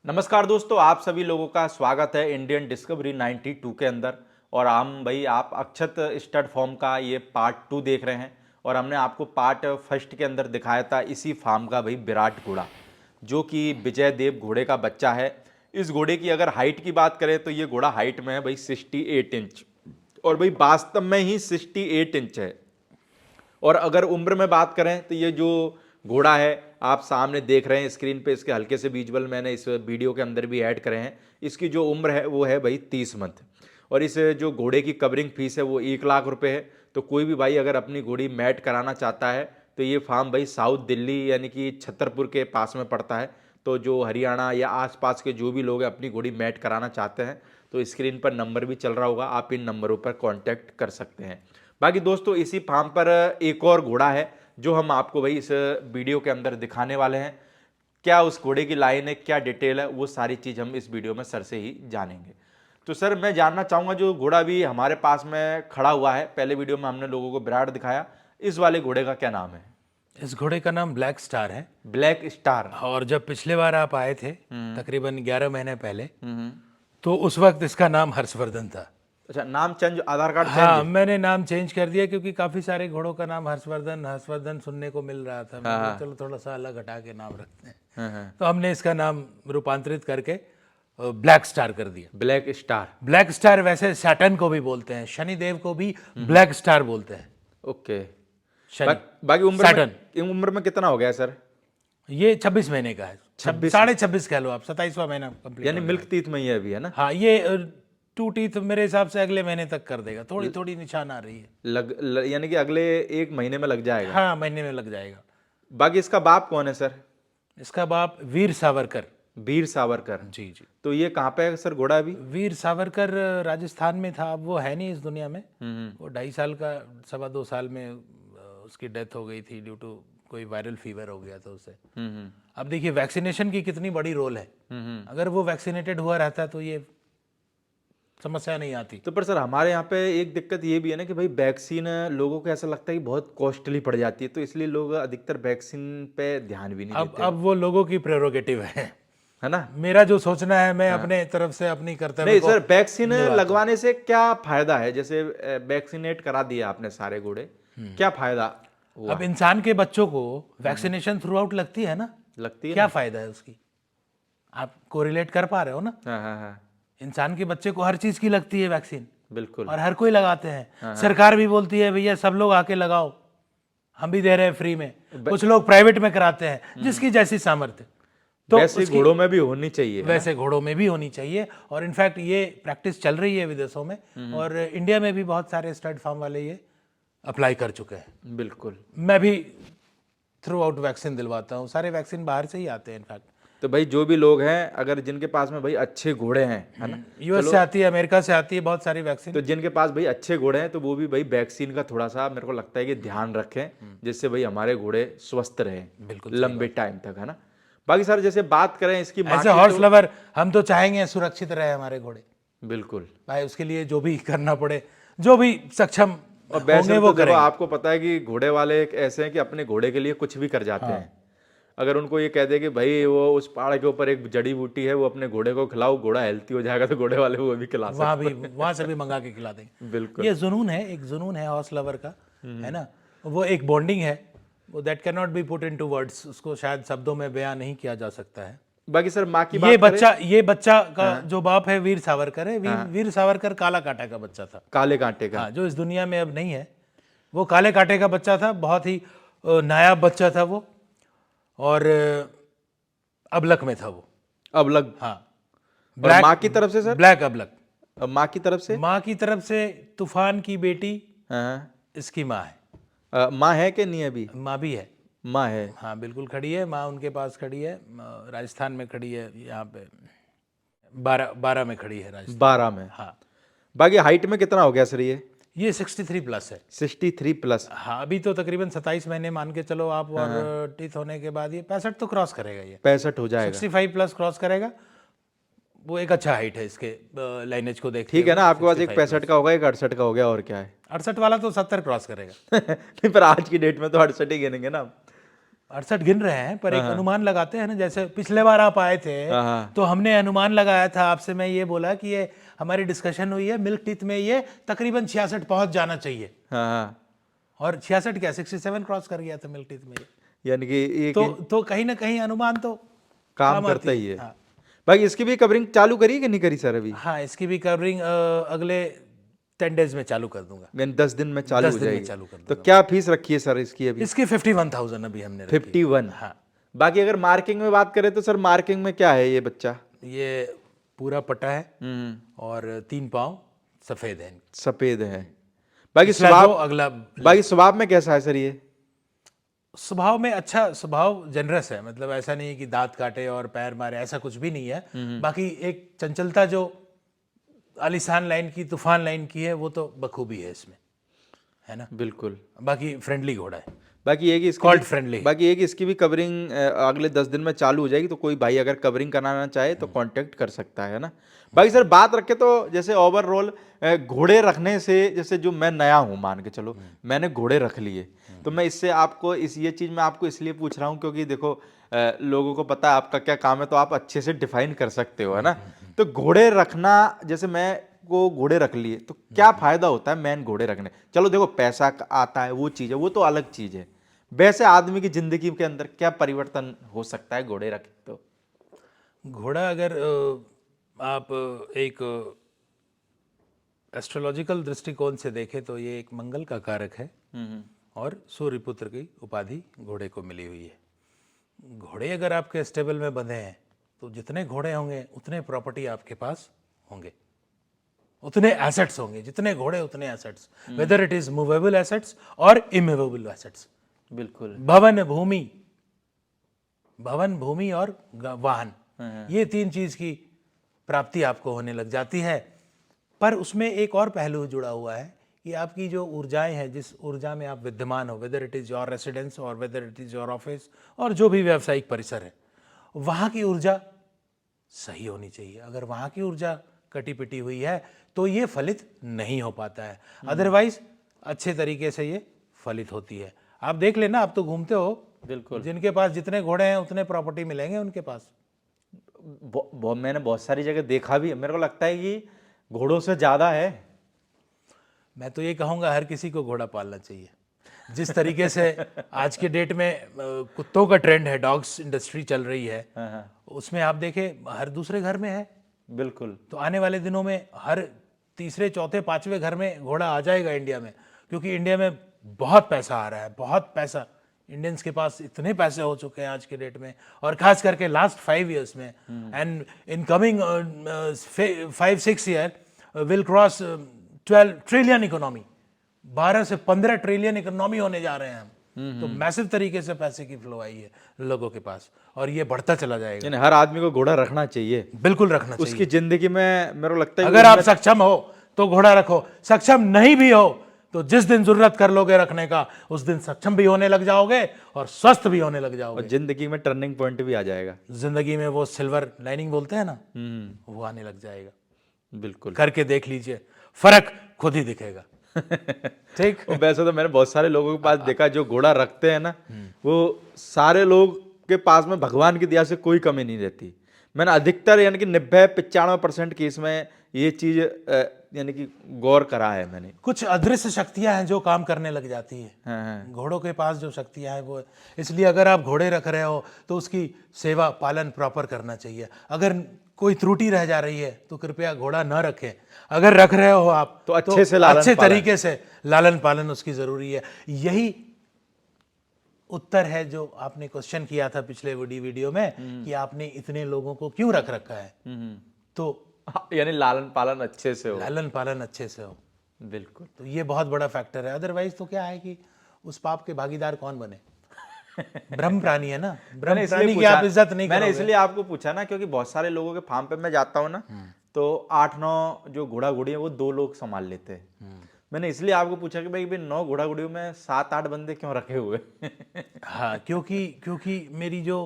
नमस्कार दोस्तों, आप सभी लोगों का स्वागत है इंडियन डिस्कवरी 92 के अंदर। और हम भाई आप अक्षत स्टड फॉर्म का ये पार्ट 2 देख रहे हैं। और हमने आपको पार्ट फर्स्ट के अंदर दिखाया था इसी फार्म का भाई विराट घोड़ा, जो कि विजय देव घोड़े का बच्चा है। इस घोड़े की अगर हाइट की बात करें तो ये घोड़ा हाइट में है भाई 68 इंच, और भाई वास्तव में ही 68 इंच है। और अगर उम्र में बात करें तो ये जो घोड़ा है आप सामने देख रहे हैं स्क्रीन पे, इसके हल्के से विजुअल मैंने इस वीडियो के अंदर भी ऐड करे हैं। इसकी जो उम्र है वो है भाई 30 मंथ। और इस जो घोड़े की कवरिंग फीस है वो 1 लाख रुपए है। तो कोई भी भाई अगर अपनी घोड़ी मैट कराना चाहता है तो ये फार्म भाई साउथ दिल्ली यानी कि छतरपुर के पास में पड़ता है। तो जो हरियाणा या आसपास के जो भी लोग हैं अपनी घोड़ी मैट कराना चाहते हैं तो स्क्रीन पर नंबर भी चल रहा होगा, आप इन नंबरों पर कांटेक्ट कर सकते हैं। बाकी दोस्तों इसी फार्म पर एक और घोड़ा है जो हम आपको भाई इस वीडियो के अंदर दिखाने वाले हैं। क्या उस घोड़े की लाइन है, क्या डिटेल है, वो सारी चीज़ हम इस वीडियो में सर से ही जानेंगे। तो सर मैं जानना चाहूँगा, जो घोड़ा भी हमारे पास में खड़ा हुआ है, पहले वीडियो में हमने लोगों को विराट दिखाया, इस वाले घोड़े का क्या नाम है? इस घोड़े का नाम ब्लैक स्टार है। Black star. और जब पिछले बार आप आए थे तकरीबन 11 महीने पहले, तो उस वक्त इसका नाम हर्षवर्धन था। अच्छा, नाम चेंज, आधार कार्ड हाँ, चेंज। मैंने नाम चेंज कर दिया क्योंकि काफ़ी सारे घोड़ों का नाम हर्षवर्धन हर्षवर्धन सुनने को मिल रहा था। मैंने कहा, चलो थोड़ा सा अलग हटा के नाम रखते हैं। हाँ। तो हमने इसका नाम रूपांतरित करके ब्लैक स्टार कर दिया। Black star. ब्लैक स्टार वैसे सैटर्न को भी बोलते हैं, शनिदेव को भी ब्लैक स्टार बोलते हैं। ओके। शनि, बाकी उम्र सैटर्न। में, उम्र में कितना हो गया सर? ये 26 महीने का है। 26? 26.5 कह लो आप, 27वां महीना कंप्लीट। यानी मिल्क तीथ में ही है अभी, है ना? हाँ, ये टू टीथ मेरे हिसाब से अगले महीने तक कर देगा। थोड़ी थोड़ी निशान आ रही है। यानी कि अगले 1 महीने में लग जाएगा। हाँ, महीने में लग जाएगा। बाकी इसका बाप कौन है सर? इसका बाप वीर सावरकर। वीर सावरकर। जी जी। तो ये कहाँ पे है सर घोड़ा अभी? वीर सावरकर राजस्थान में था, अब वो है नहीं इस दुनिया में। वो 2.5 साल का, 2.25 साल में उसकी डेथ हो गई थी ड्यू टू कोई वायरल फीवर हो गया था उसे। अब देखिए वैक्सीनेशन की कितनी बड़ी रोल है। अगर वो वैक्सीनेटेड हुआ रहता तो ये समस्या नहीं आती। तो पर सर हमारे यहाँ पे एक दिक्कत ये भी है ना कि भाई वैक्सीन लोगों को ऐसा लगता है कि बहुत कॉस्टली पड़ जाती है, तो इसलिए लोग अधिकतर वैक्सीन पे ध्यान भी नहीं देते, अब वो लोगों की प्रेरोगेटिव है ना? मेरा जो सोचना है, मैं अपने तरफ से अपनी कर्तव्य नहीं को सर, वैक्सीन लगवाने से क्या फायदा है? जैसे वैक्सीनेट करा दिया आपने सारे घोड़े, क्या फायदा हुआ? अब इंसान के बच्चों को वैक्सीनेशन थ्रू आउट लगती है ना, लगती है क्या ना? फायदा है उसकी? आप कोरिलेट कर पा रहे हो ना? हाँ हाँ हाँ, इंसान के बच्चे को हर चीज की लगती है वैक्सीन, बिल्कुल। और हर कोई लगाते हैं। सरकार भी बोलती है भैया सब लोग आके लगाओ, हम भी दे रहे हैं फ्री में। कुछ लोग प्राइवेट में कराते हैं, जिसकी जैसी सामर्थ्य। तो वैसे घोड़ों में भी होनी चाहिए, वैसे घोड़ों में भी होनी चाहिए। और इनफैक्ट ये प्रैक्टिस चल रही है विदेशों में, और इंडिया में भी बहुत सारे स्टड फार्म वाले ये अप्लाई कर चुके हैं। बिल्कुल। मैं भी थ्रू आउट वैक्सीन दिलवाता हूँ, सारे वैक्सीन बाहर से ही आते हैं इनफैक्ट। तो भाई जो भी लोग हैं, अगर जिनके पास में भाई अच्छे घोड़े हैं, है ना, यूएस से आती है, अमेरिका से आती है बहुत सारी वैक्सीन। तो जिनके पास भाई अच्छे घोड़े हैं तो वो भी भाई वैक्सीन का थोड़ा सा मेरे को लगता है कि ध्यान रखें, जिससे भाई हमारे घोड़े स्वस्थ रहें बिल्कुल लंबे टाइम तक, है ना? बाकी सर जैसे बात करें इसकी माँ ऐसे की, हॉर्स लवर हम तो चाहेंगे सुरक्षित रहे हमारे घोड़े। बिल्कुल। भाई उसके लिए जो भी करना पड़े, जो भी सक्षम और वैसे होंगे वो तो देखो, करेंगे। आपको पता है कि घोड़े वाले एक ऐसे हैं कि अपने घोड़े के लिए कुछ भी कर जाते हैं। अगर उनको ये कह दे कि भाई वो उस पहाड़ के ऊपर एक जड़ी बूटी है, वो अपने घोड़े को खिलाओ, घोड़ा हेल्थी हो जाएगा, तो घोड़े वाले वो भी खिला सकते वहां से भी मंगा के खिला देंगे। हैं। बिल्कुल। ये जुनून है, एक जुनून है हॉर्स लवर का, है ना? वो एक बॉन्डिंग है, वो that can not be put into words, उसको शायद शब्दों में बयां नहीं किया जा सकता है। बाकी सर माँ की ये बच्चा का जो बाप है वीर सावरकर है। वीर सावरकर काला कांटे का बच्चा था, काले कांटे का। हाँ, जो इस दुनिया में अब नहीं है। वो काले कांटे का बच्चा था, बहुत ही नायाब बच्चा था वो, और अबलक में था वो। अबलग। हाँ, और माँ की तरफ से सर? ब्लैक अबलक। माँ की तरफ से? माँ की तरफ से तूफान की बेटी हाँ। इसकी माँ है। माँ है कि नहीं अभी? माँ भी है। माँ है। हाँ बिल्कुल खड़ी है, माँ उनके पास खड़ी है। राजस्थान में खड़ी है, यहाँ पे 12 में खड़ी है राजस्थान। 12 में। हाँ। बाकी हाइट में कितना हो गया सर ये 63 प्लस है। 63 प्लस। हाँ, अभी तो तकरीबन 27 महीने मान के चलो आप, और टीथ होने के बाद ये 65 तो क्रॉस करेगा। ये 65 हो जाएगा। 65 प्लस क्रॉस करेगा। वो एक अच्छा हाइट है इसके लाइनेज को देखते ठीक है ना, आपके पास एक 65 65 का होगा, एक 68 का हो गया, और क्या है? 68 वाला तो 70 क्रॉस करेगा। नहीं, पर आज की डेट में तो 68 ही गिनेंगे ना। 68 गिन रहे हैं, पर एक अनुमान लगाते हैं ना, जैसे पिछले बार आप आए थे तो हमने अनुमान लगाया था आपसे, मैं ये बोला कि ये हमारी डिस्कशन हुई है, मिल्क टीथ में ये तकरीबन 66 पहुंच जाना चाहिए, और 66 क्या 67 क्रॉस कर गया था मिल्क टीथ में ये। यानी कि एक तो कहीं ना कहीं अनुमान तो काम करता ही है। हाँ। भाई इसकी भी कवरिंग चालू करी कि नहीं करी सर अभी? हाँ, इसकी भी कवरिंग अगले 10 डेज में चालू कर दूंगा। यानी 10 दिन में चालू 10 हो दिन में जाएगी। चालू कर तो दूंगा। क्या फीस रखी है सर इसकी अभी? इसकी 51,000 अभी हमने रखी। 51। हाँ। बाकी अगर मार्किंग में बात करें तो सर मार्किंग में क्या है ये बच्चा? ये पूरा पटा है और 3 पाँव सफेद है, सफेद है। बाकी पिछला स्वभाव, दो, अगला बाकी स्वभाव में कैसा है सर ये? स्वभाव में अच्छा, स्वभाव जनरस है, मतलब ऐसा नहीं है कि दांत काटे और पैर मारे, ऐसा कुछ भी नहीं है। बाकी एक चंचलता जो आलिशान लाइन की, तूफान लाइन की है, वो तो बखूबी है इसमें, है ना। बिल्कुल। बाकी फ्रेंडली घोड़ा है, बाकी ये कि इसकी कॉल्ड भी- फ्रेंडली। बाकी ये कि इसकी भी कवरिंग अगले 10 दिन में चालू हो जाएगी, तो कोई भाई अगर कवरिंग कराना चाहे तो कांटेक्ट कर सकता है ना। बाकी सर बात रखें तो जैसे ओवरऑल घोड़े रखने से, जैसे जो मैं नया हूँ मान के चलो, मैंने घोड़े रख लिए, तो मैं इससे आपको ये चीज़ मैं आपको इसलिए पूछ रहा हूँ क्योंकि देखो लोगों को पता है आपका क्या काम है, तो आप अच्छे से डिफाइन कर सकते हो, है ना। तो घोड़े रखना, जैसे मैं को घोड़े रख लिए तो क्या फायदा होता है मेन घोड़े रखने? चलो देखो पैसा आता है वो चीज़ है, वो तो अलग चीज़ है। वैसे आदमी की जिंदगी के अंदर क्या परिवर्तन हो सकता है घोड़े रखे तो? घोड़ा अगर आप एक एस्ट्रोलॉजिकल दृष्टिकोण से देखें तो ये एक मंगल का कारक है, और सूर्यपुत्र की उपाधि घोड़े को मिली हुई है। घोड़े अगर आपके स्टेबल में बंधे हैं तो जितने घोड़े होंगे उतने प्रॉपर्टी आपके पास होंगे, उतने एसेट्स होंगे, जितने घोड़े उतने assets, weather it is movable assets और इमूवेबल एसेट्स। बिल्कुल। भवन भूमि और वाहन, ये 3 चीज की प्राप्ति आपको होने लग जाती है। पर उसमें एक और पहलू जुड़ा हुआ है कि आपकी जो ऊर्जाएं हैं, जिस ऊर्जा में आप विद्यमान हो, whether it is your residence और whether it is your office और जो भी व्यावसायिक परिसर है, वहां की ऊर्जा सही होनी चाहिए। अगर वहां की ऊर्जा कटी पिटी हुई है तो ये फलित नहीं हो पाता है, अदरवाइज अच्छे तरीके से ये फलित होती है। आप देख लेना, आप तो घूमते हो, बिल्कुल। जिनके पास जितने घोड़े हैं उतने प्रॉपर्टी मिलेंगे उनके पास। मैंने बहुत सारी जगह देखा भी है, मेरे को लगता है कि घोड़ों से ज्यादा है। मैं तो ये कहूँगा हर किसी को घोड़ा पालना चाहिए। जिस तरीके से आज के डेट में कुत्तों का ट्रेंड है, डॉग्स इंडस्ट्री चल रही है, उसमें आप देखें हर दूसरे घर में है। बिल्कुल। तो आने वाले दिनों में हर तीसरे, चौथे, 5वें घर में घोड़ा आ जाएगा इंडिया में, क्योंकि इंडिया में बहुत पैसा आ रहा है, बहुत पैसा। इंडियंस के पास इतने पैसे हो चुके हैं आज के डेट में, और खास करके लास्ट 5 years में, and in coming 5-6 year will cross 12 trillion economy. 12 से 15 ट्रिलियन इकोनॉमी होने जा रहे हैं हम। तो मैसिव तरीके से पैसे की फ्लो आई है लोगों के पास, और ये बढ़ता चला जाएगा। यानी हर आदमी को घोड़ा रखना चाहिए, बिल्कुल रखना चाहिए। उसकी जिंदगी में मेरे को लगता है अगर आप सक्षम हो तो घोड़ा रखो, सक्षम नहीं भी हो तो जिस दिन जरूरत कर लोगे रखने का, उस दिन सक्षम भी होने लग जाओगे और स्वस्थ भी होने लग जाओगे, और जिंदगी में टर्निंग पॉइंट भी आ जाएगा। जिंदगी में वो सिल्वर लाइनिंग बोलते हैं ना, वो आने लग जाएगा। बिल्कुल। करके देख लीजिए, फर्क खुद ही दिखेगा। ठीक। वैसे तो मैंने बहुत सारे लोगों के पास देखा जो घोड़ा रखते हैं ना, वो सारे लोग के पास में भगवान की दया से कोई कमी नहीं रहती। मैंने अधिकतर यानी कि 90-95% केस में ये चीज यानी कि गौर करा है मैंने। कुछ अदृश्य शक्तियां हैं जो काम करने लग जाती है। हाँ। घोड़ों के पास जो शक्तियां हैं वो, इसलिए अगर आप घोड़े रख रहे हो तो उसकी सेवा पालन प्रॉपर करना चाहिए। अगर कोई त्रुटि रह जा रही है तो कृपया घोड़ा न रखें। अगर रख रहे हो आप तो अच्छे से लालन अच्छे पालन। तरीके से लालन पालन उसकी जरूरी है। यही उत्तर है जो आपने क्वेश्चन किया था पिछले वीडियो में कि आपने इतने लोगों को क्यों रख रखा है। तो यानी लालन पालन अच्छे से हो। लालन पालन अच्छे से हो, बिल्कुल। तो ये बहुत बड़ा फैक्टर है। अदरवाइज तो क्या है कि उस पाप के भागीदार कौन बने। ब्रह्म प्राणी है ना, ब्रह्म प्राणी की आप इज्जत नहीं मैंने करोगे। इसलिए आपको पूछा ना, क्योंकि बहुत सारे लोगों के फार्म पे मैं जाता हूँ ना, तो 8-9 जो घोड़ा घोड़ी है वो 2 लोग संभाल लेते हैं। मैंने इसलिए आपको पूछा कि भाई 9 घोड़ा घोड़ियों में 7-8 बंदे क्यों रखे हुए? हाँ, क्योंकि मेरी जो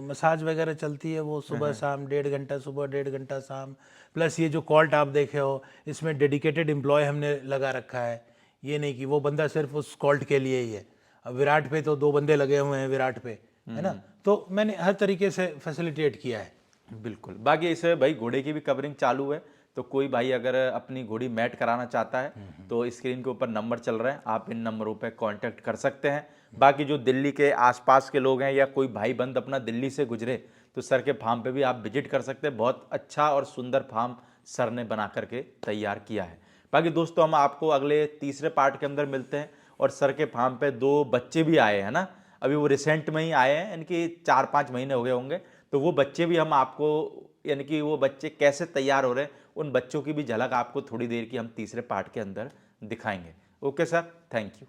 मसाज वगैरह चलती है वो सुबह शाम 1.5 घंटा सुबह 1.5 घंटा शाम, प्लस ये जो कॉल्ट आप देखे हो इसमें डेडिकेटेड एम्प्लॉय हमने लगा रखा है। ये नहीं कि वो बंदा सिर्फ उस कॉल्ट के लिए ही है। अब विराट पे तो 2 बंदे लगे हुए हैं विराट पे, है ना। तो मैंने हर तरीके से फैसिलिटेट किया है। बिल्कुल। बाकी इसे भाई घोड़े की भी कवरिंग चालू है, तो कोई भाई अगर अपनी घोड़ी मैट कराना चाहता है तो स्क्रीन के ऊपर नंबर चल रहे हैं, आप इन नंबरों पे कांटेक्ट कर सकते हैं। बाकी जो दिल्ली के आसपास के लोग हैं या कोई भाई बंद अपना दिल्ली से गुजरे तो सर के फार्म पे भी आप विजिट कर सकते हैं। बहुत अच्छा और सुंदर फार्म सर ने बना करके तैयार किया है। बाकी दोस्तों हम आपको अगले तीसरे पार्ट के अंदर मिलते हैं। और सर के फार्म पे 2 बच्चे भी आए हैं ना, अभी वो रिसेंट में ही आए हैं, इनकी 4-5 महीने हो गए होंगे, तो वो बच्चे भी हम आपको, यानी कि वो बच्चे कैसे तैयार हो रहे हैं उन बच्चों की भी झलक आपको थोड़ी देर की हम तीसरे पार्ट के अंदर दिखाएंगे। Okay sir, thank you.